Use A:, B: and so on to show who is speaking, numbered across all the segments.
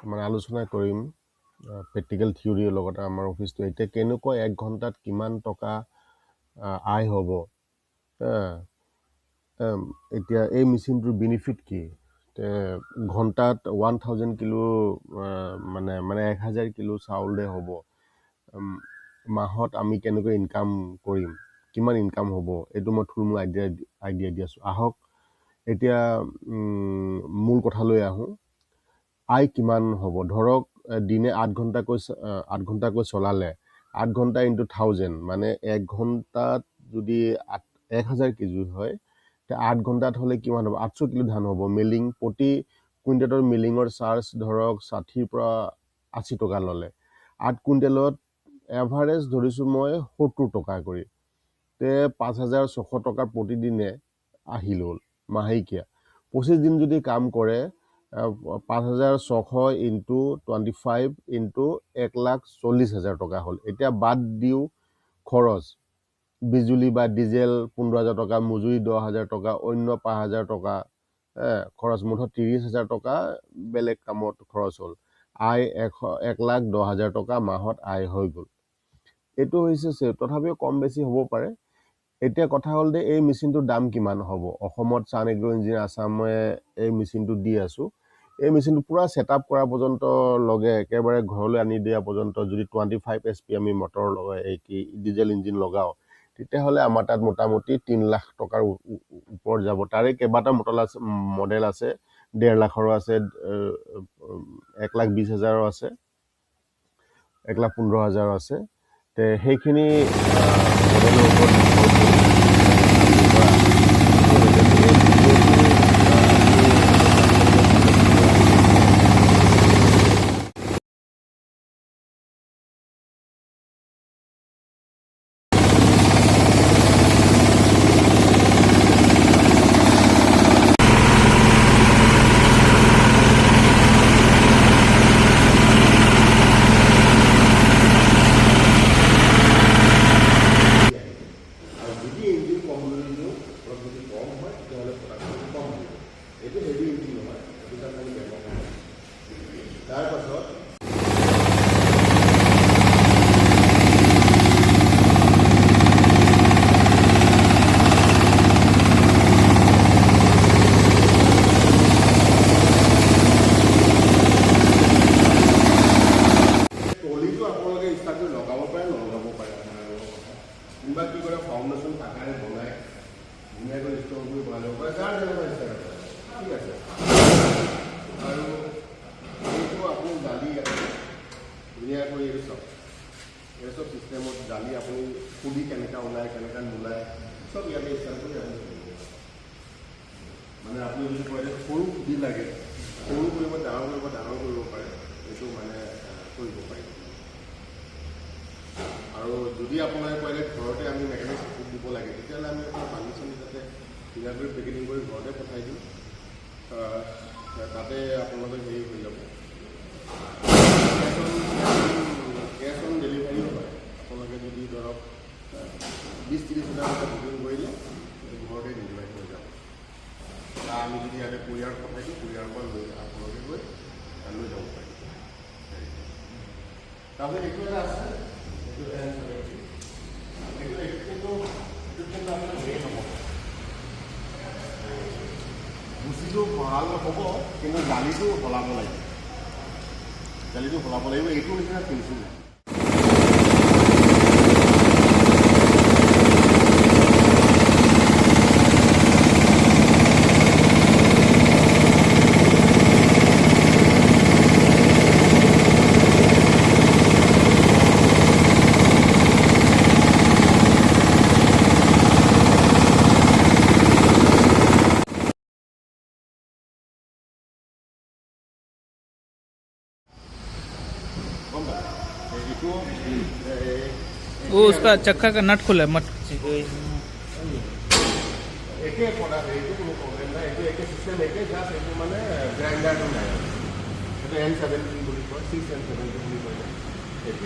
A: মানে আলোচনা কৰিম প্ৰেক্টিকেল থিয়ৰীৰ লগতে আমাৰ অফিচটো এতিয়া কেনেকৈ 1 ঘণ্টাত কিমান টকা আয় হ'ব এতিয়া এই মেচিনটোৰ বেনিফিট কি ঘণ্টাত 1000 কিলো মানে 1000 কিলো চাউলে হ'ব মাহত আমি কেনেকৈ ইনকাম কৰিম কিমান ইনকাম হ'ব এইটো মই থুলমূল আইডিয়া দি আছোঁ আহক এতিয়া মূল কথালৈ আহোঁ আয় কিমান হ'ব ধৰক দিনে 8 ঘণ্টাকৈ চলালে 8 ঘণ্টা ইনটু 1000 মানে 1 ঘণ্টাত যদি 1000 কেজি হয় তে 8 ঘণ্টাত হ'লে কিমান হ'ব 800 কিলো ধান হ'ব মিলিং প্ৰতি কুইণ্টেলৰ মিলিঙৰ চাৰ্জ ধৰক 60 পৰা 80 টকা ল'লে 8 কুইণ্টেলত এভাৰেজ ধৰিছোঁ মই 70 টকা কৰি তে 5600 টকা প্ৰতিদিনে আহিল হ'ল মাহেকীয়া 25 দিন যদি কাম কৰে 5600 ইনটু 25 ইনটু 1,40,000 টকা হ'ল এতিয়া বাদ দিওঁ খৰচ বিজুলী বা ডিজেল 15,000 টকা মজুৰি 10,000 টকা অন্য 5,000 টকা খৰচ মুঠত 30,000 টকা বেলেগ কামত খৰচ হ'ল আয় 1,10,000 টকা মাহত আয় হৈ গ'ল এইটো হৈছে তথাপিও কম বেছি হ'ব পাৰে এতিয়া কথা হ'ল যে এই মেচিনটোৰ দাম কিমান হ'ব অসমত চান এগ্ৰো ইঞ্জিন আছামে এই মেচিনটো দি আছোঁ এই মেচিনটো পুৰা ছেটআপ কৰা পৰ্যন্ত লগে একেবাৰে ঘৰলৈ আনি দিয়া পৰ্যন্ত যদি 25 HP আমি মটৰ লগাই ডিজেল ইঞ্জিন লগাওঁ তেতিয়াহ'লে আমাৰ তাত মোটামুটি 3 লাখ টকাৰ ওপৰত যাব তাৰে কেইবাটা মডেল আছে 1.5 লাখৰো আছে 1,20,000 আছে 1,15,000 আছে তে সেইখিনি মডেলৰ ওপৰত সিস্টেমত জালি আপুনি পুলি কেনেকৈ ওলায় কেনেকৈ নোলায় চব ইয়াতে ষ্টাৰ্ট কৰি আপুনি মানে আপুনি যদি কয় সৰু পুলি লাগে সৰু কৰিব ডাঙৰ কৰিব পাৰে এইটো মানে কৰিব পাৰি আৰু যদি আপোনাৰ কয় ঘৰতে আমি মেকানিক ছাপোৰ্ট দিব লাগে তেতিয়াহ'লে আমি আপোনাৰ পানী চানি যাতে ধুনীয়াকৈ পেকেটিং কৰি ঘৰতে পঠাই দিওঁ তাতে আপোনালোকে হেৰি হৈ যাব কেছ অন ডেলিভাৰীও হয় আপোনালোকে যদি ধৰক 20-30 হাজাৰ টকা বুকিং কৰিলে ঘৰতে ডেলিভাৰী হৈ যাব বা আমি যদি ইয়াতে কুৰিয়াৰ পঠাই দিওঁ কুৰিয়াৰৰ পৰা লৈ আপোনালোকে গৈ লৈ যাব পাৰিব তাৰপিছত এইটো এটা আছে ভুচিটো ভাল হ'ব কিন্তু জালিটো সলাব লাগিব এইটো নিচিনা পেঞ্চিল
B: वो उसका चक्का का नट खुला है मत
A: একে প্ৰডাক্ট এইটো কোনো প্ৰব্লেম নাই এইটো একে চিষ্টেম একে জাষ্ট এইটো মানে গ্ৰাইণ্ডাৰটো নাই এইটো N70 বুলি কয় 6N70 বুলি কয় সেইটো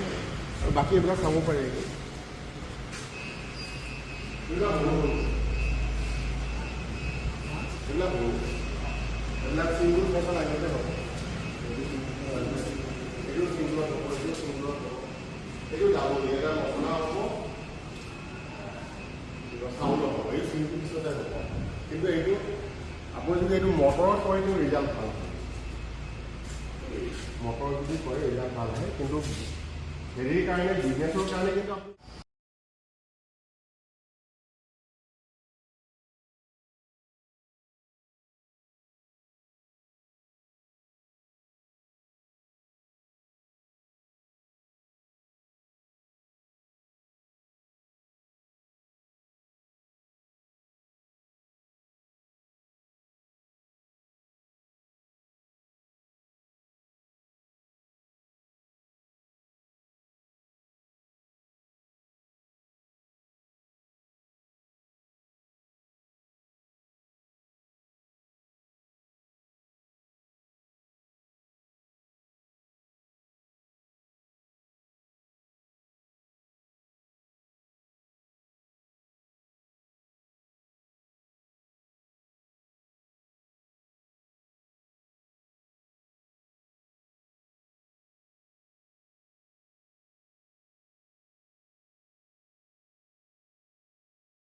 A: আৰু বাকী এইবিলাক চাব পাৰে এইবিলাক চিংগুল ফেচন আগতে হ'ব এইটো ডাবল এটা মচলা হ'ব চাউল হ'ব এই চিম্পল পিছতে হ'ব কিন্তু এইটো আপুনি যদি এইটো মটৰত কৰে কিন্তু ৰিজাল্ট ভাল হয় মটৰ যদি কৰে ৰিজাল্ট ভাল হয় কিন্তু হেৰিৰ কাৰণে বিজনেছৰ কাৰণে কিন্তু আপুনি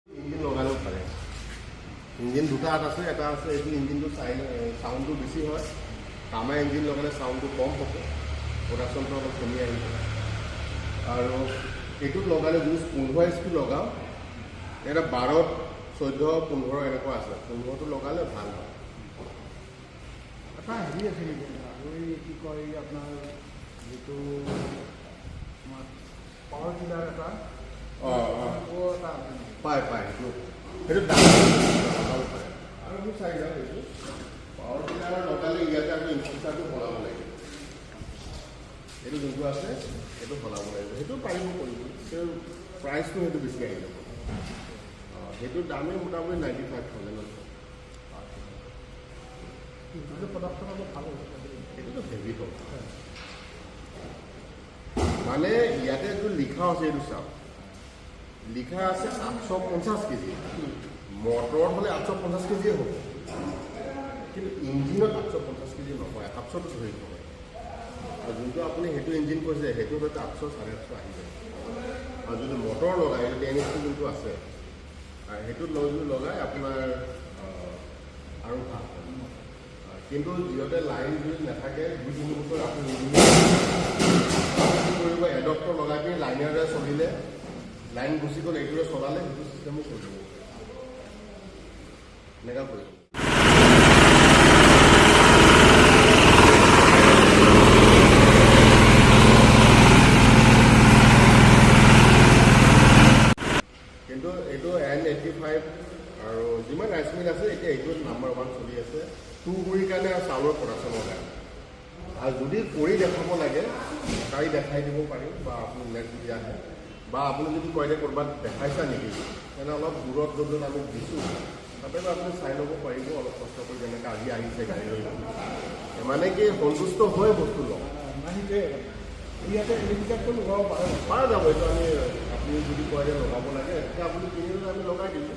A: ইঞ্জিন লগাই ল'ব পাৰে ইঞ্জিন দুটা আছে এটা আছে এইটো ইঞ্জিনটো চাউণ্ডটো বেছি হয় কামা ইঞ্জিন লগালে চাউণ্ডটো কম হ'ব প্ৰডাকশ্যনটো অলপ কমি আহিব আৰু এইটোত লগালে যদি 15 HP লগাওঁ এটা 12 14 15 এনেকুৱা আছে 15টো লগালে ভাল হয়
C: এটা হেৰি আছে নেকি আৰু এই কি কয় আপোনাৰ যিটো আমাৰ পাৱাৰ টিলাৰ এটা এটা আছে নেকি
A: পায় সেইটো দাম পাৰে আৰু মোক চাই যাওঁ এইটো পাৱাৰ টিলাৰ লগালে ইয়াতে আকৌ ইনফ্ৰাষ্ট্ৰাকচাৰটো বনাব লাগিব এইটো যোনটো আছে সেইটো বনাব লাগিব সেইটো পাৰিব কৰিব কিন্তু প্ৰাইচটো সেইটো বেছি আহি যাব সেইটোৰ দামেই মোটামুটি 95,000
C: কিন্তু প্ৰডাকশ্যন অলপ ভাল হ'ব
A: সেইটোতো হেভি হ'ব মানে ইয়াতে যিটো লিখা আছে এইটো চাওক লিখা আছে 850 কেজি মটৰত হ'লে 850 কেজিয়ে হ'ব কিন্তু ইঞ্জিনত 850 কেজি নহয় 700টো ধৰি হ'ব আৰু যোনটো আপুনি সেইটো ইঞ্জিন কৈছে সেইটো হয়তো 800 850 আহি যায় আৰু যদি মটৰ লগাই সেইটো NSP যোনটো আছে সেইটো যদি লগাই আপোনাৰ আৰু ভাল কিন্তু যিহেতু লাইন যদি নাথাকে 2-3 বছৰ আপুনি কৰিব এডপ্টৰ লগাই পিনি লাইনেৰে চলিলে লাইন গুচি গ'ল এইটোৰে চলালে সেইটো চিষ্টেমো কৰিব এনেকুৱা কৰিব কিন্তু এইটো N85 আৰু যিমান ৰাইচ মিল আছে এতিয়া এইটো নাম্বাৰ 1 চলি আছে 2 গুড়িৰ কাৰণে আৰু চাউলৰ প্ৰডাকশ্যনৰ কাৰণে আৰু যদি কৰি দেখাব লাগে কাৰি দেখাই দিব পাৰিম বা আপুনি নেট যদি আহে বা আপুনি যদি কয় যে ক'ৰবাত দেখাইছা নেকি তেনে অলপ দূৰত য'ত আমি দিছোঁ তাতে আপুনি চাই ল'ব পাৰিব অলপ কষ্ট কৰি যেনেকৈ আজি আহিছে গাড়ী লৈ মানে কি সন্তুষ্ট হৈ বস্তু লওঁ
C: ইয়াতে ইলেক্ট্ৰিকটো লগাব
A: পৰা যাব এইটো আমি আপুনি যদি কয় যে লগাব লাগে তেতিয়া আপুনি কিনিলে আমি লগাই দিলোঁ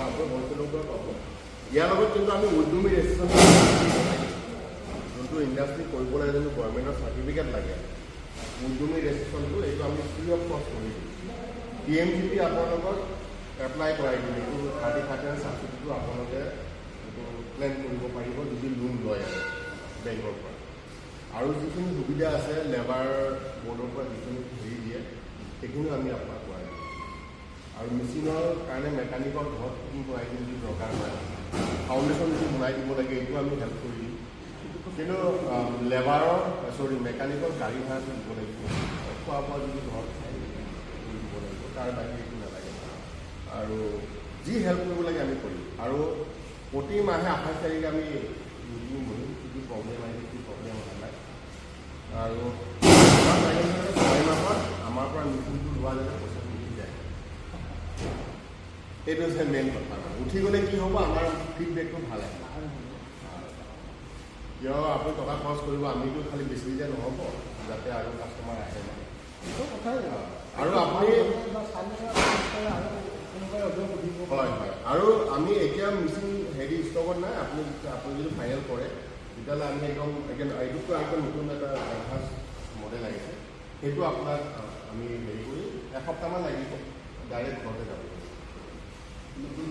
A: আপুনি হ'লচেলৰ পৰা পাব ইয়াৰ লগত কিন্তু আমি উদ্যমী ৰেজিষ্ট্ৰেশ্যন যোনটো ইণ্ডাষ্ট্ৰি কৰিব লাগে যোনটো গভৰ্ণমেণ্টৰ চাৰ্টিফিকেট লাগে উদ্যমী ৰেজিষ্ট্ৰেশ্যনটো এইটো আমি ফ্ৰী অফ কষ্ট কৰি দিওঁ PMGP আপোনালোকক এপ্লাই কৰাই দিম এইটো 30% ছাবচিডিটো আপোনালোকে এইটো ক্লেইম কৰিব পাৰিব যদি লোন লয় আৰু বেংকৰ পৰা আৰু যিখিনি সুবিধা আছে লেবাৰ বৰ্ডৰ পৰা যিখিনি হেৰি দিয়ে সেইখিনিও আমি আপোনাক কৰাই দিম আৰু মেচিনৰ কাৰণে মেকানিকৰ ঘৰত ফিটিং কৰাই দিম যদি দৰকাৰ হয় ফাউণ্ডেশ্যন যদি বনাই দিব লাগে এইটো আমি হেল্প কৰি দিম কিন্তু লেবাৰৰ মেকানিকৰ গাড়ী ভাড়াটো দিব লাগিব খোৱা বোৱা যদি ঘৰত দিব লাগিব তাৰ বাহিৰে একো নালাগে আৰু যি হেল্প কৰিব লাগে আমি কৰিম আৰু প্ৰতি মাহে 28 তাৰিখে আমি মিটিং বহিম কি কি প্ৰব্লেম আহিছে কি প্ৰব্লেম অহা নাই আৰু 6 মাহত আমাৰ পৰা মিটিংটো লোৱা যাতে পইচাটো উঠি যায় সেইটো হৈছে মেইন কথা উঠি গ'লে কি হ'ব আমাৰ ফিডবেকটো ভাল আহে কিয় আপুনি টকা খৰচ কৰিব আমিতো খালি বেছি দিলে নহ'ব যাতে আৰু কাষ্টমাৰ আহে মানে আৰু আপুনি হয় আৰু আমি এতিয়া মেচিন হেৰি ষ্টকত নাই আপুনি যদি ফাইনেল কৰে তেতিয়াহ'লে আমি একদম এইটোতকৈ আকৌ নতুন এটা এডভান্স মডেল আহিছে সেইটো আপোনাক আমি হেৰি কৰি এসপ্তাহমান লাগিব ডাইৰেক্ট ঘৰতে যাব
C: নতুন